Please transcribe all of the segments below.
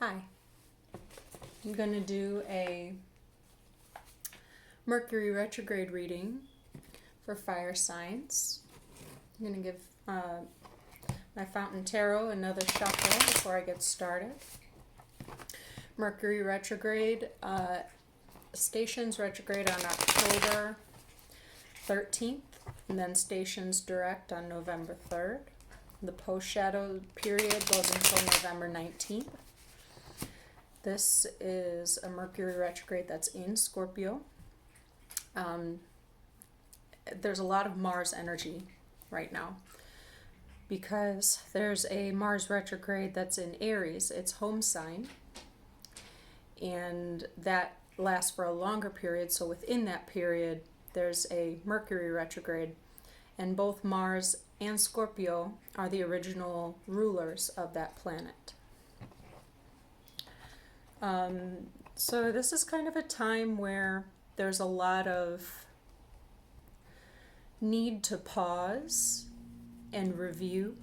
Hi, I'm going to do a Mercury retrograde reading for fire signs. I'm going to give my Fountain Tarot another shuffle before I get started. Mercury retrograde stations retrograde on October 13th, and then stations direct on November 3rd. The post-shadow period goes until November 19th. This is a Mercury retrograde that's in Scorpio. There's a lot of Mars energy right now because there's a Mars retrograde that's in Aries, its home sign, and that lasts for a longer period. So within that period, there's a Mercury retrograde, and both Mars and Scorpio are the original rulers of that planet. So this is kind of a time where there's a lot of need to pause and review,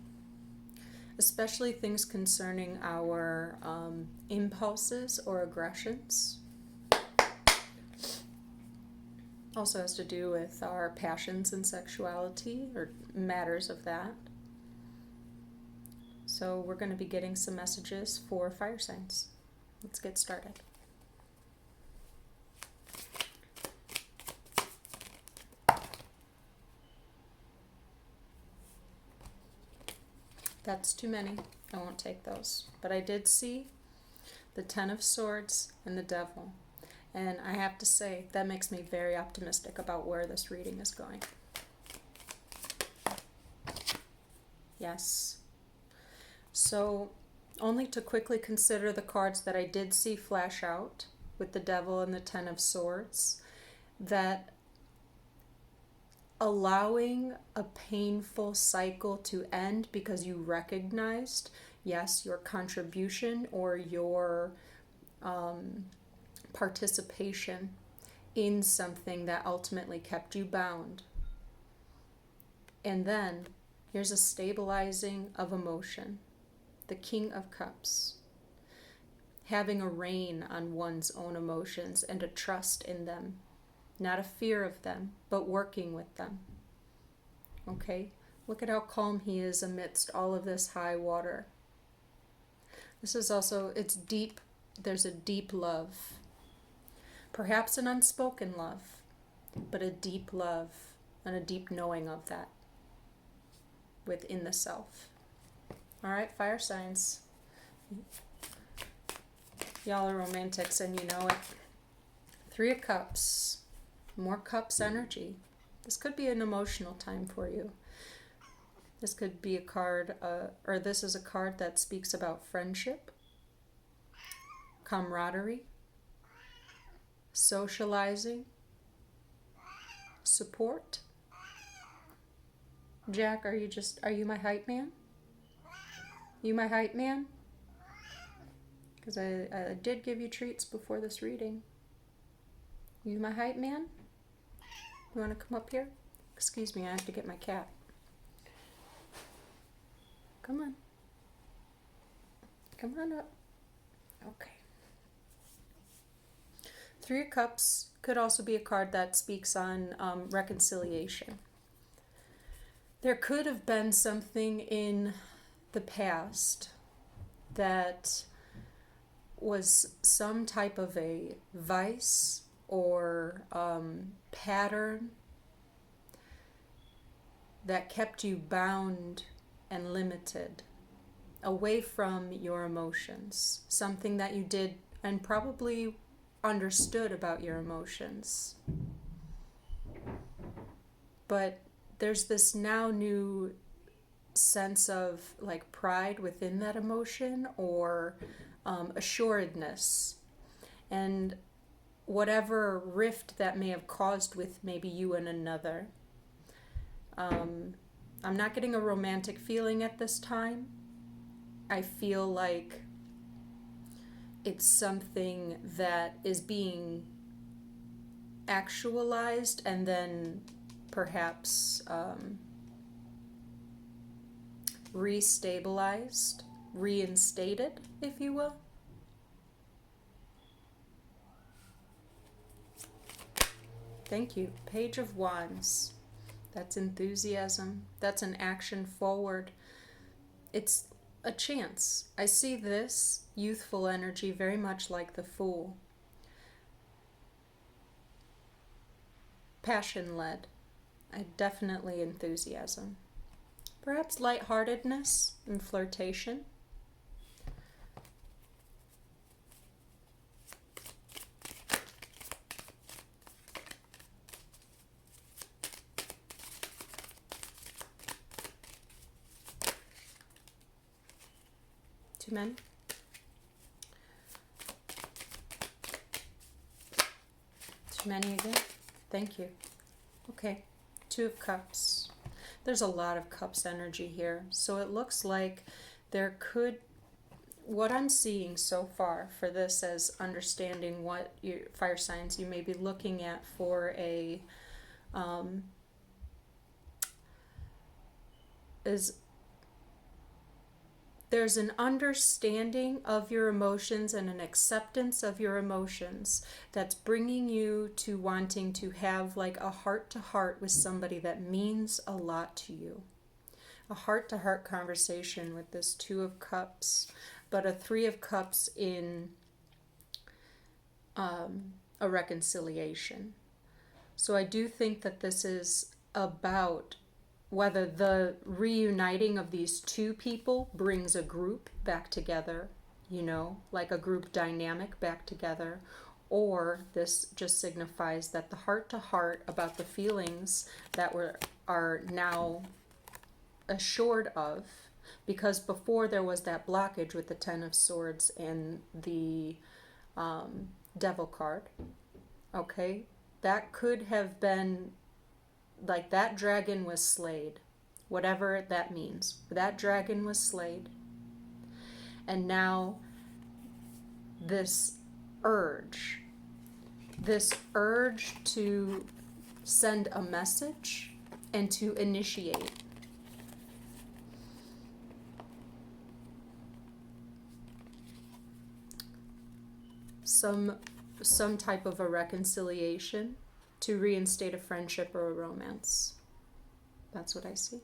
especially things concerning our impulses or aggressions. Also has to do with our passions and sexuality, or matters of that. So we're going to be getting some messages for fire signs. Let's get started. That's too many. I won't take those. But I did see the Ten of Swords and the Devil. And I have to say, that makes me very optimistic about where this reading is going. Yes. So, only to quickly consider the cards that I did see flash out with the Devil and the Ten of Swords, that allowing a painful cycle to end because you recognized, yes, your contribution or your participation in something that ultimately kept you bound. And then here's a stabilizing of emotion. The King of Cups. Having a rein on one's own emotions and a trust in them. Not a fear of them, but working with them. Okay? Look at how calm he is amidst all of this high water. This is also, it's deep. There's a deep love. Perhaps an unspoken love, but a deep love and a deep knowing of that within the self. All right, fire signs. Y'all are romantics and you know it. Three of Cups. More Cups energy. This could be an emotional time for you. This could be a card, or this is a card that speaks about friendship, camaraderie, socializing, support. Jack, are you my hype man? You my hype man? Because I did give you treats before this reading. You my hype man? You want to come up here? Excuse me, I have to get my cat. Come on. Come on up. Okay. Three of Cups could also be a card that speaks on reconciliation. There could have been something in the past that was some type of a vice or pattern that kept you bound and limited away from your emotions. Something that you did and probably understood about your emotions. But there's this now new sense of like pride within that emotion, or assuredness, and whatever rift that may have caused with maybe you and another. I'm not getting a romantic feeling at this time. I feel like it's something that is being actualized and then perhaps restabilized, reinstated, if you will. Thank you. Page of Wands. That's enthusiasm. That's an action forward. It's a chance. I see this youthful energy very much like the Fool. Passion-led. Definitely enthusiasm. Perhaps lightheartedness and flirtation. Too many? Too many again? Thank you. Okay. Two of Cups. There's a lot of Cups energy here. So it looks like there could, what I'm seeing so far for this as understanding what your fire signs you may be looking at for a, is there's an understanding of your emotions and an acceptance of your emotions that's bringing you to wanting to have like a heart-to-heart with somebody that means a lot to you. A heart-to-heart conversation with this Two of Cups, but a Three of Cups in a reconciliation. So I do think that this is about whether the reuniting of these two people brings a group back together, you know, like a group dynamic back together, or this just signifies that the heart-to-heart about the feelings that are now assured of, because before there was that blockage with the Ten of Swords and the Devil card, okay? That could have been like that dragon was slayed, whatever that means. That dragon was slayed. And now this urge to send a message and to initiate. Some type of a reconciliation to reinstate a friendship or a romance. That's what I see.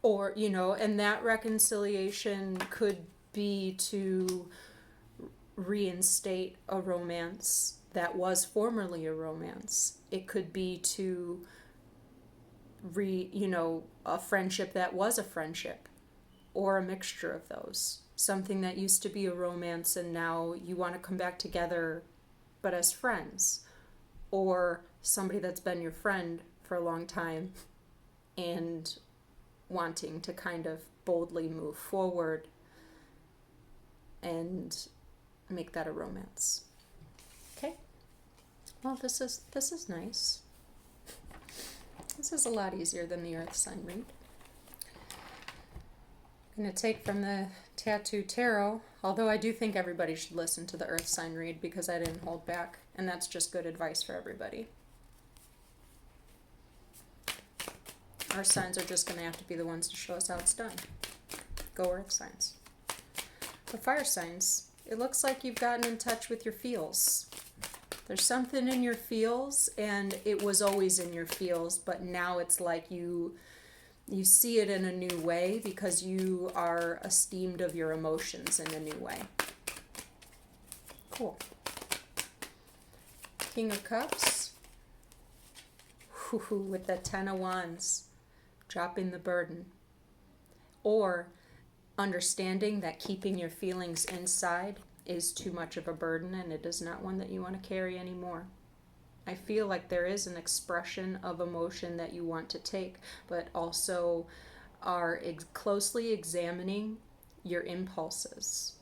Or, you know, and that reconciliation could be to reinstate a romance that was formerly a romance. It could be to a friendship that was a friendship, or a mixture of those. Something that used to be a romance and now you want to come back together but as friends, or somebody that's been your friend for a long time and wanting to kind of boldly move forward and make that a romance. Okay? Well, this is nice. This is a lot easier than the Earth sign read. I'm going to take from the Tattoo Tarot, although I do think everybody should listen to the Earth sign read because I didn't hold back, and that's just good advice for everybody. Our signs are just going to have to be the ones to show us how it's done. Go Earth signs. The fire signs, it looks like you've gotten in touch with your feels. There's something in your feels, and it was always in your feels, but now it's like you see it in a new way because you are esteemed of your emotions in a new way. Cool. King of Cups. With the Ten of Wands. Dropping the burden. Or understanding that keeping your feelings inside is too much of a burden and it is not one that you want to carry anymore. I feel like there is an expression of emotion that you want to take, but also are closely examining your impulses.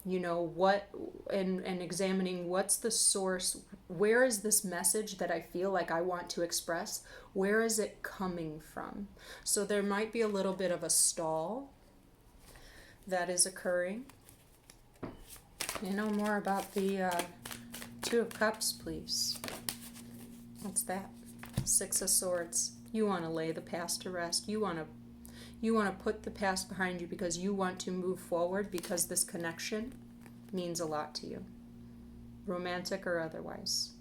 You know, and examining what's the source, where is this message that I feel like I want to express, where is it coming from? So there might be a little bit of a stall that is occurring. You know more about the Two of Cups, please. What's that? Six of Swords. You want to lay the past to rest. You want to put the past behind you because you want to move forward because this connection means a lot to you. romantic or otherwise.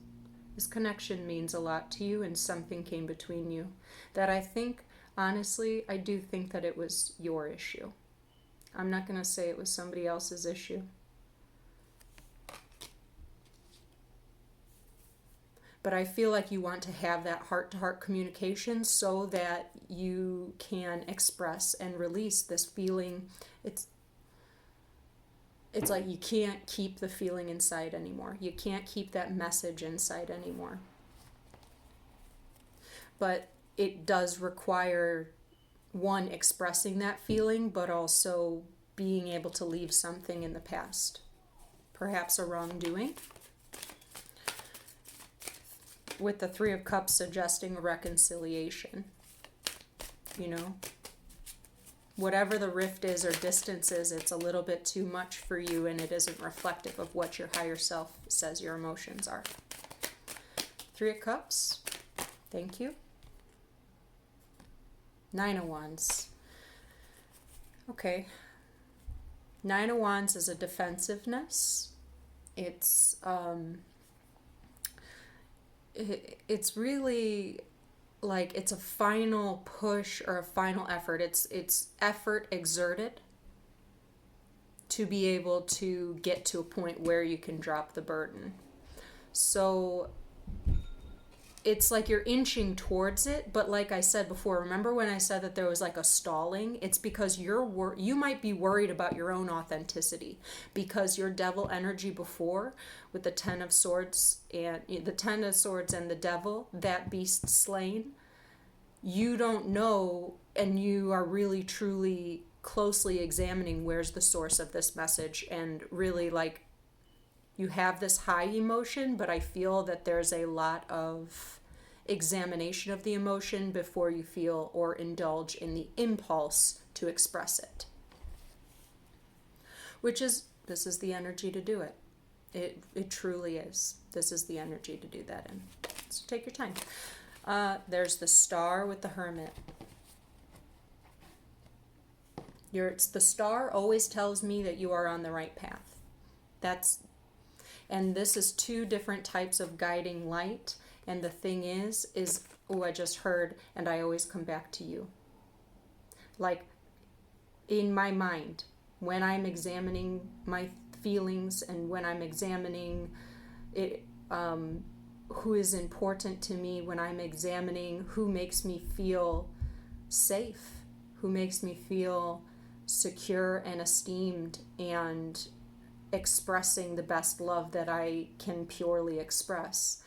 This connection means a lot to you, and something came between you that I think, honestly, I do think that it was your issue. I'm not going to say it was somebody else's issue. But I feel like you want to have that heart-to-heart communication so that you can express and release this feeling. It's like you can't keep the feeling inside anymore. You can't keep that message inside anymore. But it does require, one, expressing that feeling, but also being able to leave something in the past. Perhaps a wrongdoing. With the Three of Cups suggesting a reconciliation. You know? Whatever the rift is or distance is, it's a little bit too much for you, and it isn't reflective of what your higher self says your emotions are. Three of Cups. Thank you. Nine of Wands. Okay. Nine of Wands is a defensiveness. It's really like it's a final push or a final effort. It's effort exerted to be able to get to a point where you can drop the burden. So it's like you're inching towards it, but like I said before, remember when I said that there was like a stalling? It's because you might be worried about your own authenticity, because your devil energy before, with the Ten of Swords and the devil, that beast slain, you don't know, and you are really truly closely examining where's the source of this message, and really like you have this high emotion, but I feel that there's a lot of examination of the emotion before you feel or indulge in the impulse to express it. This is the energy to do it. It truly is. This is the energy to do that in. So take your time. There's the Star with the Hermit. The Star always tells me that you are on the right path. And this is two different types of guiding light. And the thing is, I just heard, and I always come back to you. Like, in my mind, when I'm examining my feelings and when I'm examining it, who is important to me, when I'm examining who makes me feel safe, who makes me feel secure and esteemed, and expressing the best love that I can purely express,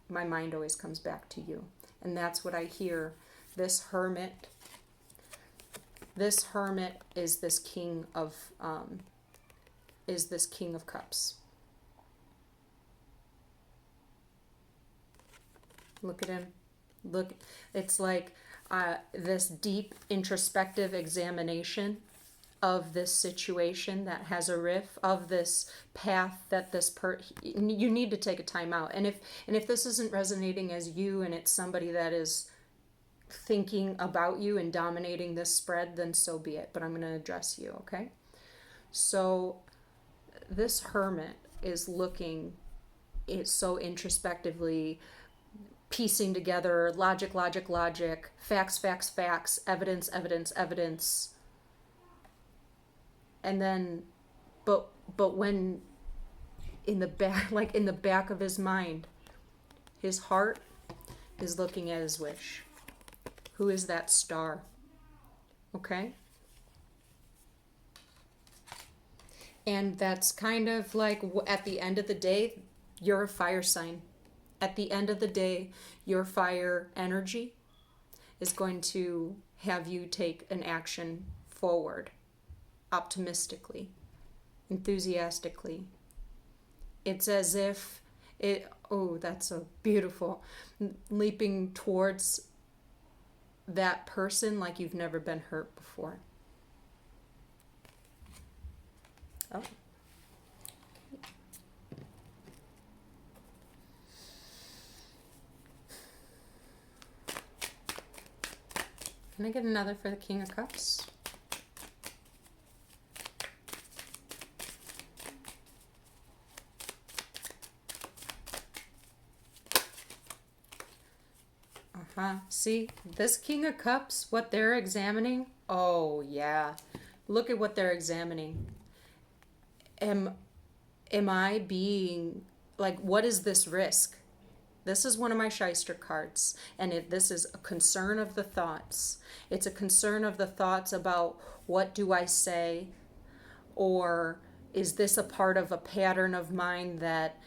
my mind always comes back to you. And that's what I hear. This hermit is this king of cups. Look at him. Look, it's like this deep introspective examination of this situation that has a riff, of this path that you need to take a time out. And if this isn't resonating as you, and it's somebody that is thinking about you and dominating this spread, then so be it. But I'm going to address you, okay? So this hermit is looking so introspectively, piecing together logic, facts, evidence. And then, but when in the back of his mind, his heart is looking at his wish. Who is that star? Okay? And that's kind of like, at the end of the day, you're a fire sign. At the end of the day, your fire energy is going to have you take an action forward, optimistically, enthusiastically. It's as if that's so beautiful, leaping towards that person like you've never been hurt before. Oh. Can I get another for the King of Cups? See, this King of Cups, what they're examining, oh yeah. Look at what they're examining. Am I being, like, what is this risk? This is one of my shyster cards, and this is a concern of the thoughts. It's a concern of the thoughts about, what do I say? Or is this a part of a pattern of mine that,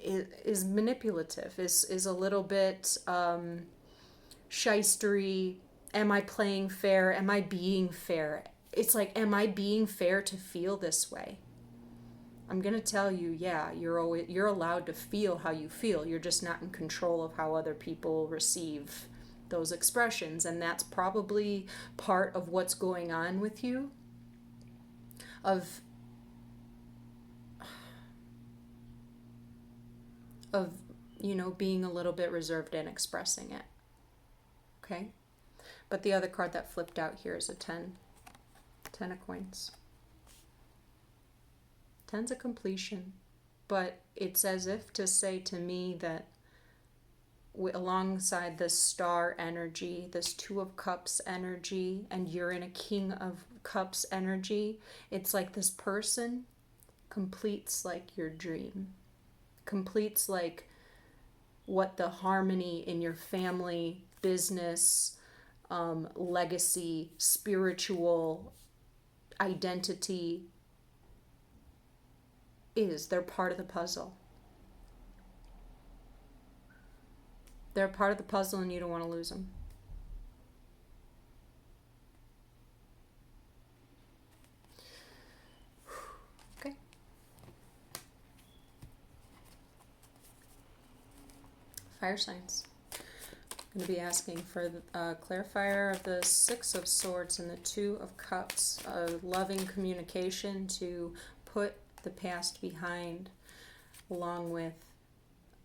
is manipulative, is a little bit shystery? Am I playing fair? Am I being fair? It's like, am I being fair to feel this way? I'm going to tell you, yeah, you're allowed to feel how you feel. You're just not in control of how other people receive those expressions. And that's probably part of what's going on with you, of being a little bit reserved and expressing it. Okay? But the other card that flipped out here is a 10 of coins. 10's a completion, but it's as if to say to me that alongside this star energy, this 2 of Cups energy, and you're in a King of Cups energy, it's like this person completes like your dream, completes like what the harmony in your family, business, legacy, spiritual identity is. They're part of the puzzle. They're part of the puzzle, and you don't want to lose them. Okay. Fire signs. I'm going to be asking for the clarifier of the 6 of Swords and the 2 of Cups, a loving communication to put the past behind, along with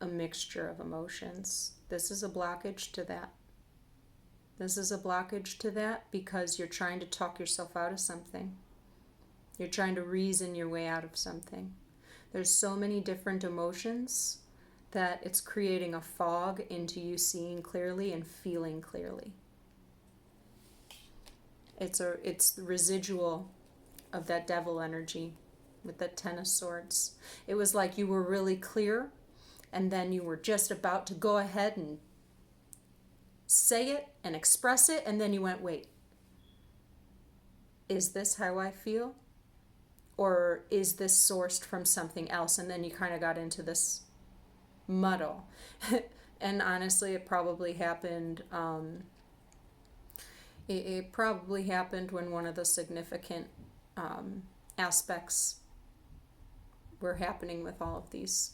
a mixture of emotions. This is a blockage to that. This is a blockage to that because you're trying to talk yourself out of something. You're trying to reason your way out of something. There's so many different emotions that it's creating a fog into you seeing clearly and feeling clearly. It's the residual of that devil energy with that 10 of Swords. It was like you were really clear, and then you were just about to go ahead and say it and express it, and then you went, wait, is this how I feel? Or is this sourced from something else? And then you kind of got into this muddle. And honestly, it probably happened, it probably happened when one of the significant aspects were happening with all of these.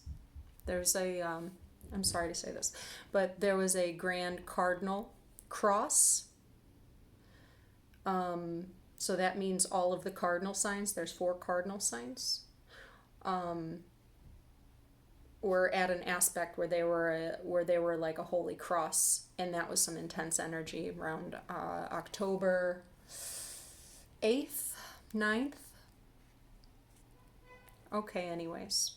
There's a, I'm sorry to say this, but there was a grand cardinal cross. So that means all of the cardinal signs, there's 4 cardinal signs, were at an aspect where they were like a holy cross, and that was some intense energy around October 8th, 9th. Okay, anyways.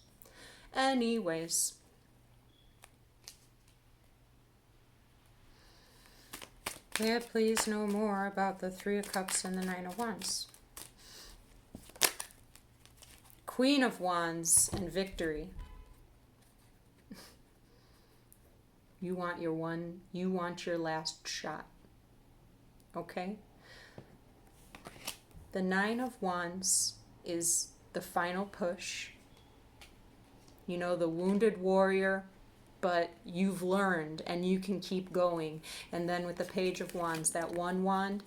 May I please know more about the 3 of Cups and the 9 of Wands? Queen of Wands and victory. You want your last shot. Okay? The 9 of Wands is the final push. The wounded warrior, but you've learned and you can keep going. And then with the Page of Wands, that 1 wand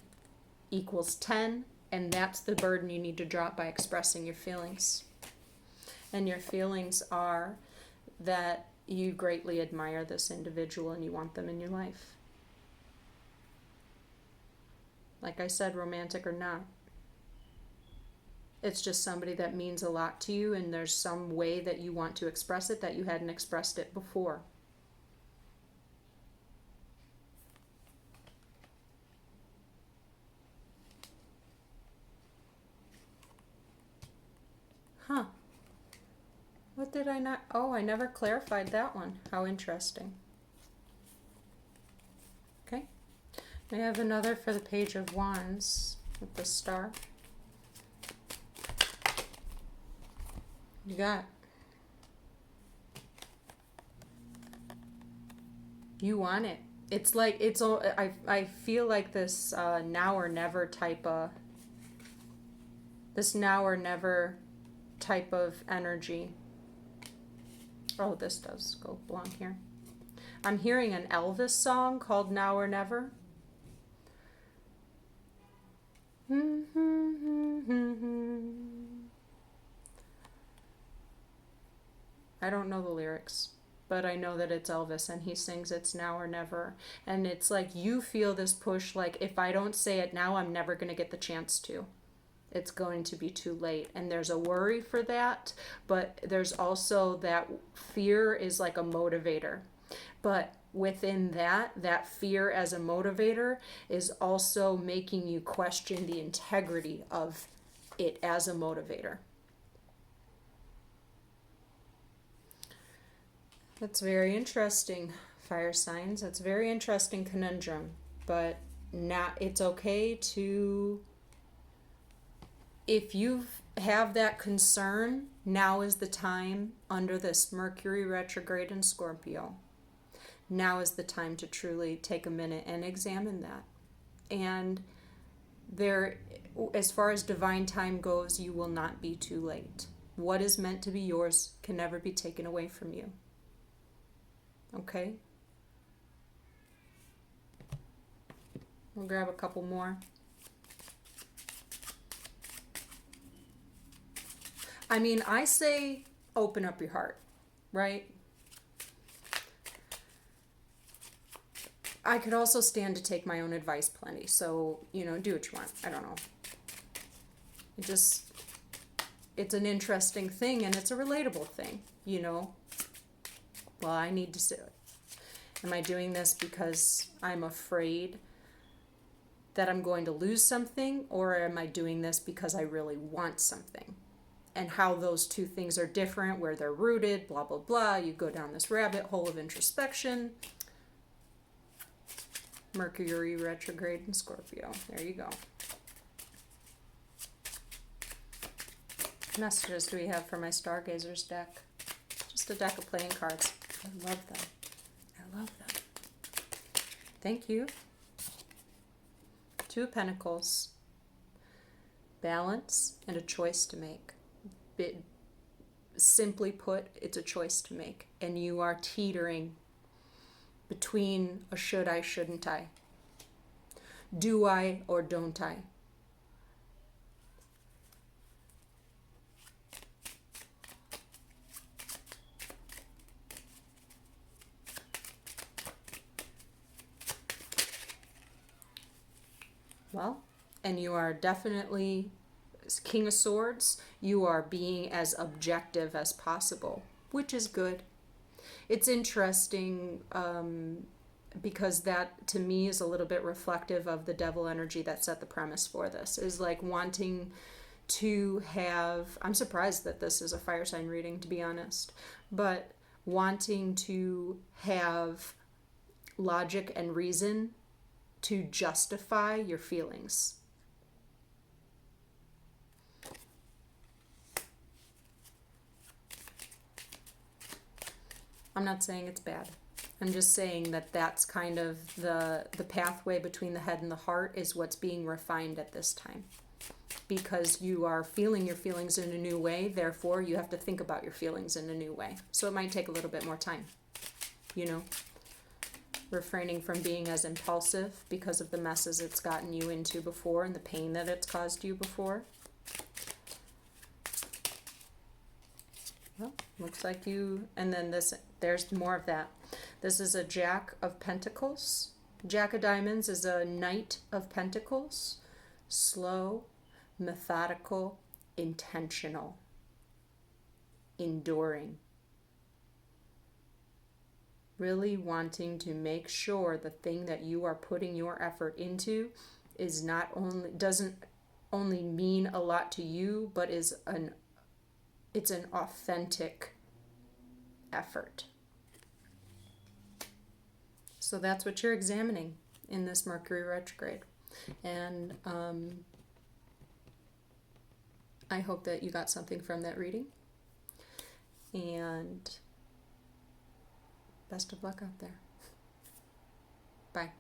equals 10, and that's the burden you need to drop by expressing your feelings. And your feelings are that you greatly admire this individual and you want them in your life. Like I said, romantic or not. It's just somebody that means a lot to you, and there's some way that you want to express it that you hadn't expressed it before. Huh. What did I not? Oh, I never clarified that one. How interesting. I have another for the Page of Wands with the star. You got, you want it. It's like, it's all, I feel like this now or never type of, this now or never type of energy. Oh, this does go belong here. I'm hearing an Elvis song called Now or Never. I don't know the lyrics, but I know that it's Elvis and he sings It's Now or Never. And it's like you feel this push, like if I don't say it now, I'm never going to get the chance to. It's going to be too late. And there's a worry for that, but there's also that fear is like a motivator. But within that fear as a motivator is also making you question the integrity of it as a motivator. That's very interesting, fire signs. That's a very interesting conundrum. But not, it's okay to, if you have that concern, now is the time under this Mercury retrograde in Scorpio. Now is the time to truly take a minute and examine that. And there, as far as divine time goes, you will not be too late. What is meant to be yours can never be taken away from you. Okay? We'll grab a couple more. I mean, I say open up your heart, right? I could also stand to take my own advice plenty. So, do what you want. I don't know. It's an interesting thing and it's a relatable thing, Well, I need to say it. Am I doing this because I'm afraid that I'm going to lose something, or am I doing this because I really want something? And how those two things are different, where they're rooted, blah, blah, blah. You go down this rabbit hole of introspection. Mercury retrograde in Scorpio. There you go. What messages do we have for my Stargazers deck? Just a deck of playing cards. I love them. I love them. Thank you. Two of Pentacles. Balance and a choice to make. Simply put, it's a choice to make. And you are teetering between a should I, shouldn't I? Do I or don't I? Well, and you are definitely King of Swords. You are being as objective as possible, which is good. It's interesting because that, to me, is a little bit reflective of the devil energy that set the premise for this. Is like wanting to have, I'm surprised that this is a fire sign reading, to be honest, but wanting to have logic and reason to justify your feelings. I'm not saying it's bad. I'm just saying that that's kind of the pathway between the head and the heart is what's being refined at this time. Because you are feeling your feelings in a new way, therefore you have to think about your feelings in a new way. So it might take a little bit more time, refraining from being as impulsive because of the messes it's gotten you into before and the pain that it's caused you before. Well, looks like you, and then there's more of that. This is a Jack of Pentacles. Jack of Diamonds is a Knight of Pentacles. Slow, methodical, intentional, enduring. Really wanting to make sure the thing that you are putting your effort into is not only, doesn't only mean a lot to you, but it's an authentic effort. So that's what you're examining. in this Mercury retrograde. And I hope that you got something from that reading. And best of luck out there. Bye.